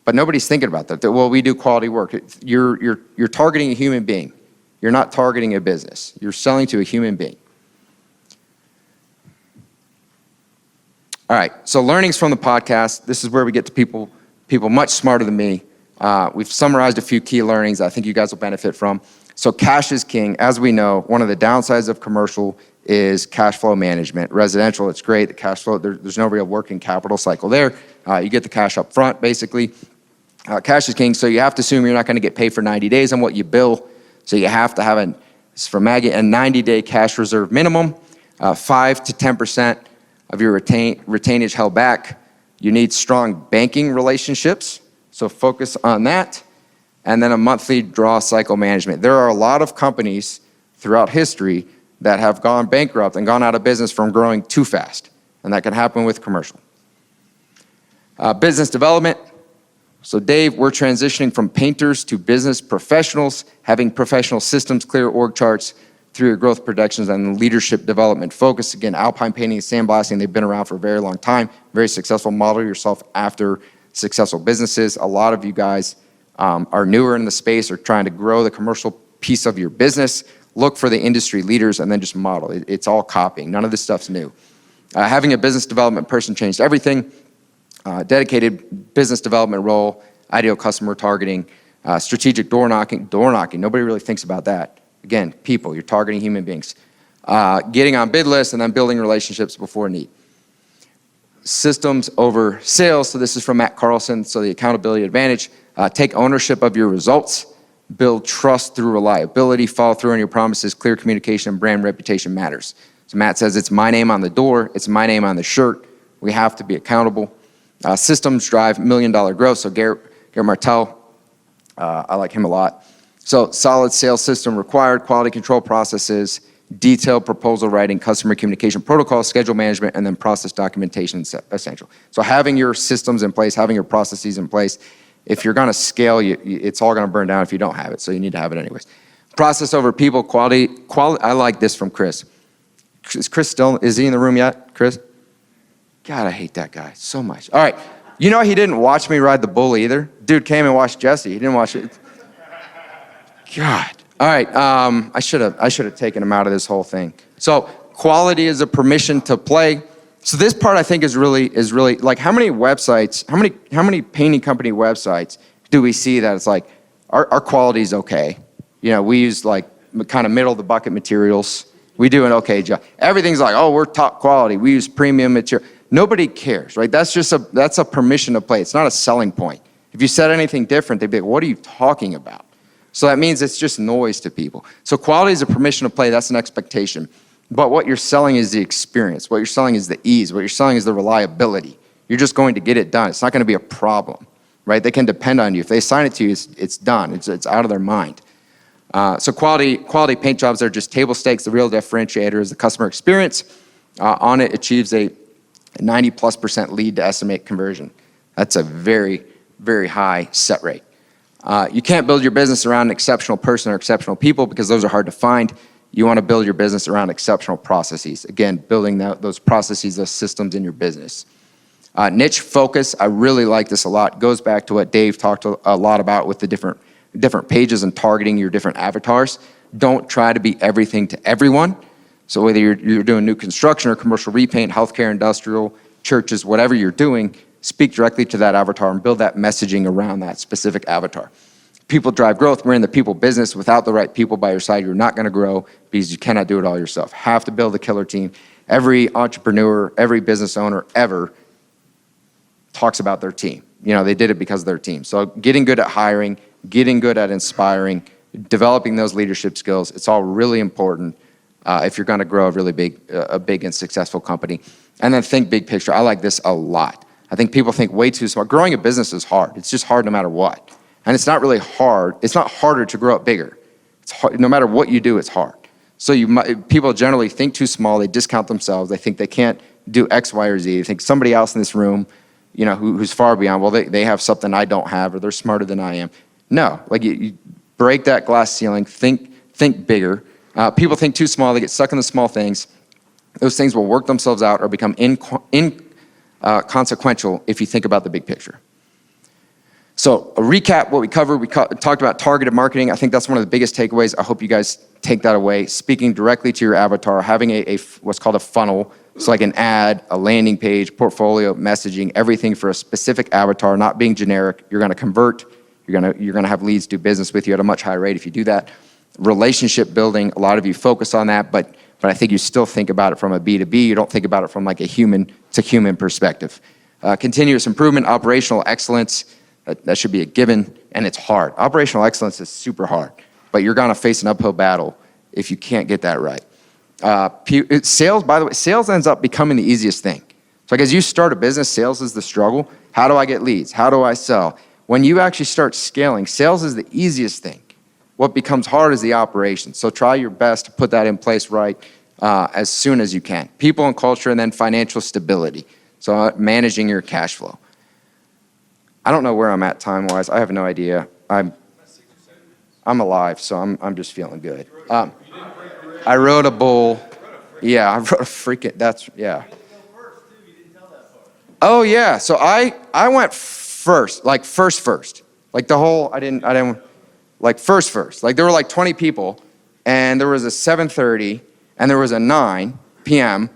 But nobody's thinking about that. Well, we do quality work. You're targeting a human being. You're not targeting a business. You're selling to a human being. All right, so learnings from the podcast. This is where we get to people much smarter than me. We've summarized a few key learnings I think you guys will benefit from. So cash is king. As we know, one of the downsides of commercial is cash flow management. Residential, it's great. The cash flow, there's no real working capital cycle there. You get the cash up front, basically. Cash is king, so you have to assume you're not going to get paid for 90 days on what you bill. So you have to have, this is from Maggie, a 90-day cash reserve minimum, 5 to 10% of your retainage held back. You need strong banking relationships, so focus on that. And then a monthly draw cycle management. There are a lot of companies throughout history that have gone bankrupt and gone out of business from growing too fast. And that can happen with commercial. Business development. So Dave, we're transitioning from painters to business professionals, having professional systems, clear org charts through your growth projections and leadership development focus. Again, Alpine Painting and Sandblasting, they've been around for a very long time. Very successful. Model yourself after successful businesses. A lot of you guys are newer in the space or trying to grow the commercial piece of your business. Look for the industry leaders and then just model. It's all copying. None of this stuff's new. Having a business development person changed everything. Dedicated business development role, ideal customer targeting, strategic door knocking. Nobody really thinks about that. Again, people, you're targeting human beings. Getting on bid lists and then building relationships before need. Systems over sales. So this is from Matt Carlson. So the accountability advantage. Take ownership of your results. Build trust through reliability. Follow through on your promises. Clear communication and brand reputation matters. So Matt says it's my name on the door. It's my name on the shirt. We have to be accountable. Systems drive $1 million growth. So Garrett Martell, I like him a lot. So solid sales system required, quality control processes, detailed proposal writing, customer communication protocols, schedule management, and then process documentation is essential. So having your systems in place, having your processes in place, if you're gonna scale, it's all gonna burn down if you don't have it, so you need to have it anyways. Process over people, quality, I like this from Chris. Is Chris still, is he in the room yet, Chris? God, I hate that guy so much. All right, you know he didn't watch me ride the bull either? Dude came and watched Jesse, he didn't watch it. God. All right, I should have taken him out of this whole thing. So quality is a permission to play. So this part I think is really like how many websites, how many painting company websites do we see that it's like our quality is okay? You know, we use like kind of middle of the bucket materials. We do an okay job. Everything's like, oh, we're top quality. We use premium material. Nobody cares, right? That's a permission to play. It's not a selling point. If you said anything different, they'd be like, what are you talking about? So that means it's just noise to people. So quality is a permission to play. That's an expectation. But what you're selling is the experience. What you're selling is the ease. What you're selling is the reliability. You're just going to get it done. It's not going to be a problem, right? They can depend on you. If they assign it to you, it's done. It's out of their mind. So quality paint jobs are just table stakes. The real differentiator is the customer experience. On it achieves a 90+% lead to estimate conversion. That's a very, very high set rate. You can't build your business around an exceptional person or exceptional people because those are hard to find. You want to build your business around exceptional processes. Again, building those processes, those systems in your business. Niche focus, I really like this a lot. Goes back to what Dave talked a lot about with the different pages and targeting your different avatars. Don't try to be everything to everyone. So whether you're doing new construction or commercial repaint, healthcare, industrial, churches, whatever you're doing, speak directly to that avatar and build that messaging around that specific avatar. People drive growth. We're in the people business. Without the right people by your side, you're not going to grow because you cannot do it all yourself. Have to build a killer team. Every entrepreneur, every business owner ever talks about their team. You know, they did it because of their team. So getting good at hiring, getting good at inspiring, developing those leadership skills, it's all really important if you're going to grow a big and successful company. And then think big picture. I like this a lot. I think people think way too small. Growing a business is hard. It's just hard no matter what. And it's not really hard. It's not harder to grow it bigger. It's hard. No matter what you do, it's hard. So people generally think too small. They discount themselves. They think they can't do X, Y, or Z. They think somebody else in this room, you know, who's far beyond, well, they have something I don't have, or they're smarter than I am. No, like you break that glass ceiling. Think bigger. People think too small. They get stuck in the small things. Those things will work themselves out or become inconsequential if you think about the big picture. So a recap, what we covered, we talked about targeted marketing. I think that's one of the biggest takeaways. I hope you guys take that away. Speaking directly to your avatar, having a what's called a funnel. It's like an ad, a landing page, portfolio, messaging, everything for a specific avatar, not being generic. You're going to convert. You're going to have leads do business with you at a much higher rate if you do that. Relationship building, a lot of you focus on that, but I think you still think about it from a B2B. You don't think about it from like a human to human perspective. Continuous improvement, operational excellence, that should be a given, and it's hard. Operational excellence is super hard, but you're going to face an uphill battle if you can't get that right. Sales, by the way, sales ends up becoming the easiest thing. So like as you start a business, sales is the struggle. How do I get leads? How do I sell? When you actually start scaling, sales is the easiest thing. What becomes hard is the operation. So try your best to put that in place right as soon as you can. People and culture, and then financial stability. So managing your cash flow. I don't know where I'm at time-wise. I have no idea. I'm alive, so I'm just feeling good. I wrote a bull. Yeah, I wrote a freaking, yeah. Oh, yeah, so I went first, like first. Like the whole, I didn't, like first. Like there were like 20 people, and there was a 7:30, and there was a 9 p.m.,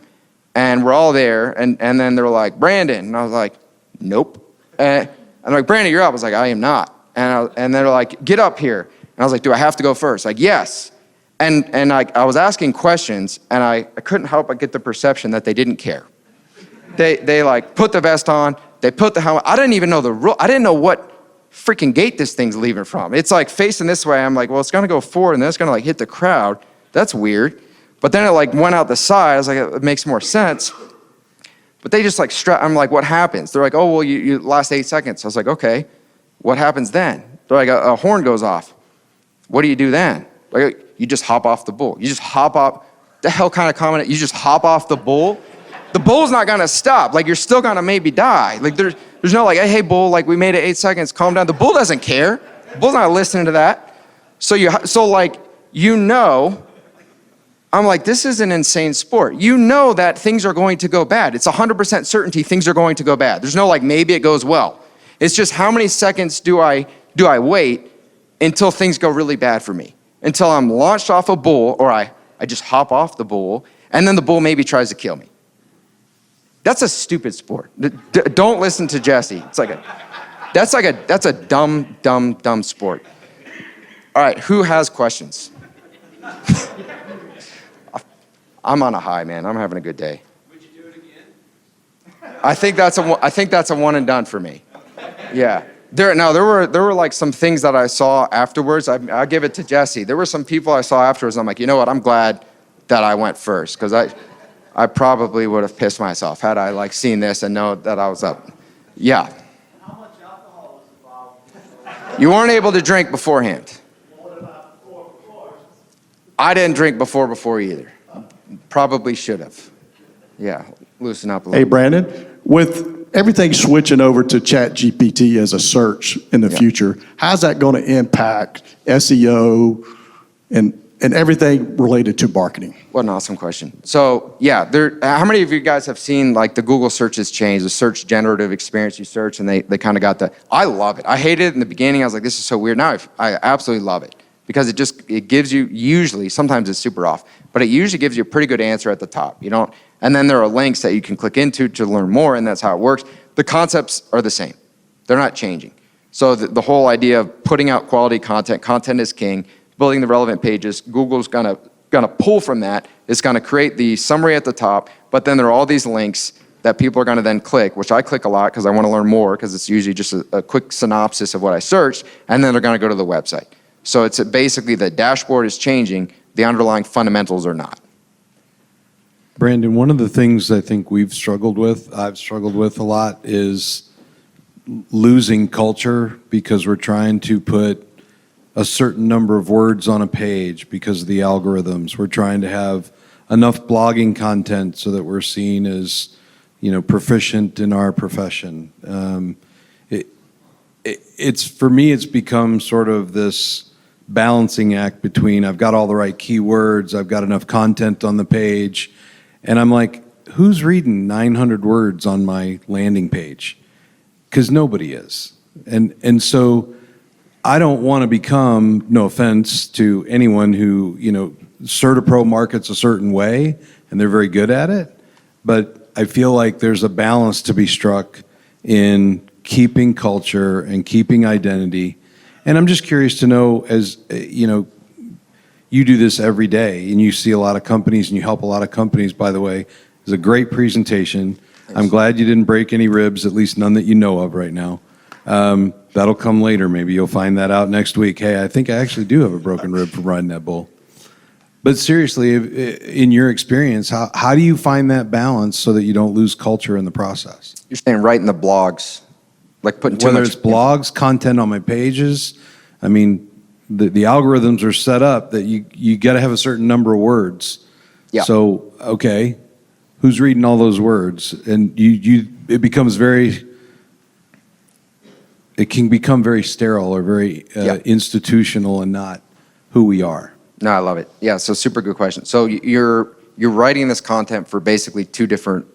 and we're all there, and then they're like, Brandon, and I was like, nope. I'm like, Brandon, you're up. I was like, I am not. And they're like, get up here. And I was like, do I have to go first? Like, yes. And I was asking questions, and I couldn't help but get the perception that they didn't care. They like put the vest on. They put the helmet. I didn't even know the rule. I didn't know what freaking gate this thing's leaving from. It's like facing this way. I'm like, well, it's going to go forward, and then it's going to like hit the crowd. That's weird. But then it like went out the side. I was like, it makes more sense. But they just like I'm like, what happens? They're like, oh, well, you last 8 seconds. I was like, okay, what happens then? They're like, a horn goes off. What do you do then? Like, you just hop off the bull. You just hop off. The hell kind of comment? You just hop off the bull? The bull's not gonna stop. Like, you're still gonna maybe die. Like, there's no like, hey, bull, like we made it 8 seconds, calm down. The bull doesn't care. The bull's not listening to that. So like, you know, I'm like, this is an insane sport. You know that things are going to go bad. It's 100% certainty things are going to go bad. There's no like, maybe it goes well. It's just how many seconds do I wait until things go really bad for me? Until I'm launched off a bull, or I just hop off the bull, and then the bull maybe tries to kill me. That's a stupid sport. Don't listen to Jesse. That's a dumb sport. All right, who has questions? I'm on a high, man. I'm having a good day. Would you do it again? I think that's a one and done for me. Yeah. There were like some things that I saw afterwards. I give it to Jesse. There were some people I saw afterwards. I'm like, you know what? I'm glad that I went first, because I probably would have pissed myself had I like seen this and know that I was up. Yeah. How much alcohol was involved? You weren't able to drink beforehand. What about before? I didn't drink before either. Probably should have. Yeah. Loosen up a little. Hey, Brandon, with everything switching over to ChatGPT as a search in the future, how's that going to impact SEO and everything related to marketing? What an awesome question. So yeah, how many of you guys have seen like the Google searches change, the search generative experience you search, and they kind of got I love it. I hated it in the beginning. I was like, this is so weird. Now I absolutely love it, because it gives you, usually, sometimes it's super off, but it usually gives you a pretty good answer at the top. And then there are links that you can click into to learn more, and that's how it works. The concepts are the same. They're not changing. So the whole idea of putting out quality content is king, building the relevant pages, Google's gonna pull from that. It's gonna create the summary at the top, but then there are all these links that people are gonna then click, which I click a lot because I wanna learn more, because it's usually just a quick synopsis of what I searched, and then they're gonna go to the website. So it's basically the dashboard is changing, the underlying fundamentals are not. Brandon, one of the things I think I've struggled with a lot, is losing culture because we're trying to put a certain number of words on a page because of the algorithms. We're trying to have enough blogging content so that we're seen as, proficient in our profession. For me, it's become sort of this balancing act between I've got all the right keywords, I've got enough content on the page, and I'm like, who's reading 900 words on my landing page? Because nobody is. And so I don't want to become, no offense to anyone who, CertaPro markets a certain way, and they're very good at it, but I feel like there's a balance to be struck in keeping culture and keeping identity. And I'm just curious to know, as you do this every day, and you see a lot of companies, and you help a lot of companies, by the way. It's a great presentation. Thanks. I'm glad you didn't break any ribs, at least none that you know of right now. That'll come later. Maybe you'll find that out next week. Hey, I think I actually do have a broken rib from riding that bull. But seriously, in your experience, how do you find that balance so that you don't lose culture in the process? You're saying writing the blogs, like putting too much... Whether it's blogs, content on my pages, I mean, the algorithms are set up that you got to have a certain number of words. Yeah. So, okay, who's reading all those words? And it can become very sterile or very institutional and not who we are. No, I love it. Yeah, so super good question. So you're writing this content for basically two different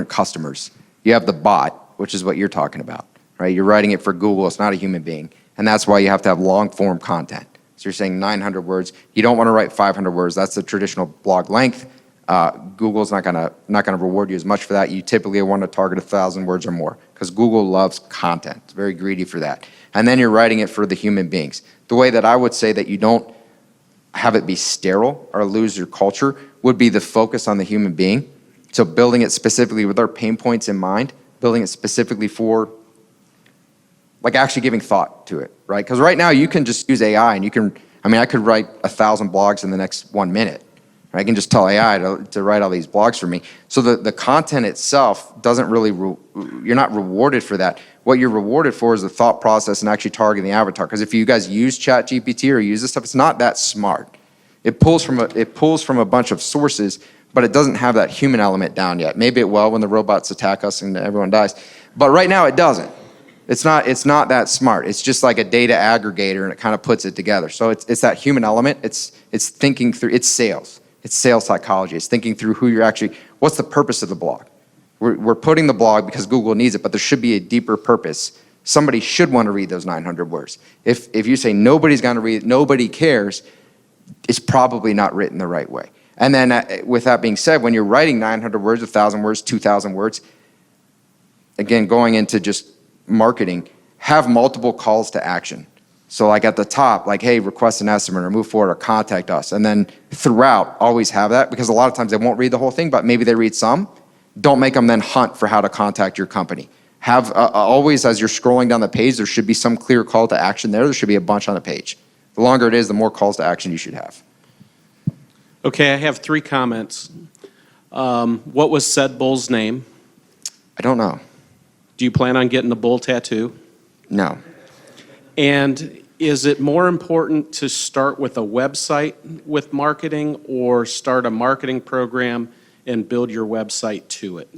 customers. You have the bot, which is what you're talking about, right? You're writing it for Google. It's not a human being. And that's why you have to have long form content. So you're saying 900 words. You don't want to write 500 words. That's the traditional blog length. Google's not gonna reward you as much for that. You typically want to target 1,000 words or more, because Google loves content. It's very greedy for that. And then you're writing it for the human beings. The way that I would say that you don't have it be sterile or lose your culture would be the focus on the human being. So building it specifically with our pain points in mind, building it specifically for like actually giving thought to it, right? Because right now you can just use AI and I could write 1,000 blogs in the next 1 minute. I can just tell AI to write all these blogs for me. So the content itself doesn't really, you're not rewarded for that. What you're rewarded for is the thought process and actually targeting the avatar. Because if you guys use ChatGPT or use this stuff, it's not that smart. It pulls from a bunch of sources, but it doesn't have that human element down yet. Maybe it will when the robots attack us and everyone dies. But right now it doesn't. It's not that smart. It's just like a data aggregator, and it kind of puts it together. So it's that human element. It's thinking through, it's sales. It's sales psychology. It's thinking through what's the purpose of the blog? We're putting the blog because Google needs it, but there should be a deeper purpose. Somebody should want to read those 900 words. If you say nobody's going to read it, nobody cares, it's probably not written the right way. And then with that being said, when you're writing 900 words, 1,000 words, 2,000 words, again, going into just marketing, have multiple calls to action. So like at the top, like, hey, request an estimate or move forward or contact us. And then throughout, always have that, because a lot of times they won't read the whole thing, but maybe they read some. Don't make them then hunt for how to contact your company. Have always, as you're scrolling down the page, there should be some clear call to action there. There should be a bunch on the page. The longer it is, the more calls to action you should have. Okay, I have 3 comments. What was said bull's name? I don't know. Do you plan on getting the bull tattoo? No. And is it more important to start with a website with marketing or start a marketing program and build your website to it?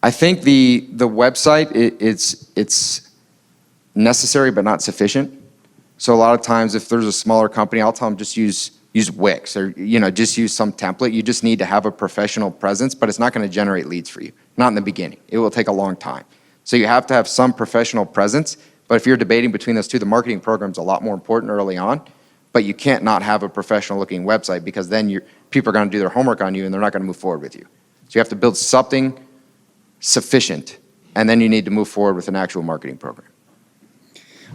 I think the website, it's necessary but not sufficient. So a lot of times if there's a smaller company, I'll tell them just use Wix or just use some template. You just need to have a professional presence, but it's not going to generate leads for you. Not in the beginning. It will take a long time. So you have to have some professional presence, but if you're debating between those two, the marketing program's a lot more important early on, but you can't not have a professional looking website, because then people are going to do their homework on you and they're not going to move forward with you. So you have to build something sufficient, and then you need to move forward with an actual marketing program.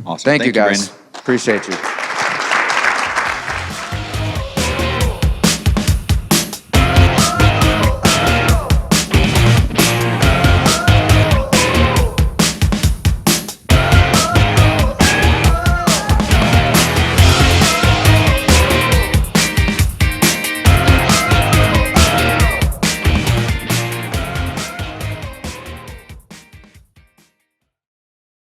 Awesome. Thank you guys. Brandon. Appreciate you.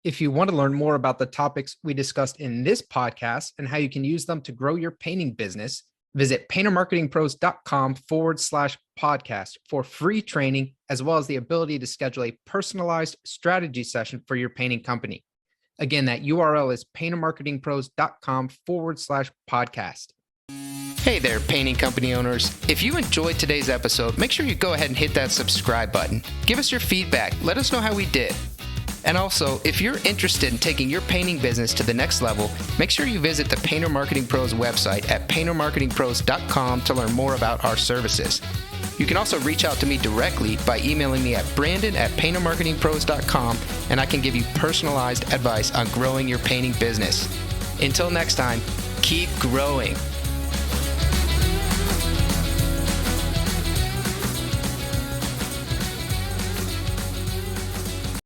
If you want to learn more about the topics we discussed in this podcast and how you can use them to grow your painting business, visit paintermarketingpros.com/podcast for free training, as well as the ability to schedule a personalized strategy session for your painting company. Again, that URL is paintermarketingpros.com/podcast. Hey there, painting company owners. If you enjoyed today's episode, make sure you go ahead and hit that subscribe button. Give us your feedback. Let us know how we did. And also, if you're interested in taking your painting business to the next level, make sure you visit the Painter Marketing Pros website at paintermarketingpros.com to learn more about our services. You can also reach out to me directly by emailing me at brandon@paintermarketingpros.com, and I can give you personalized advice on growing your painting business. Until next time, keep growing.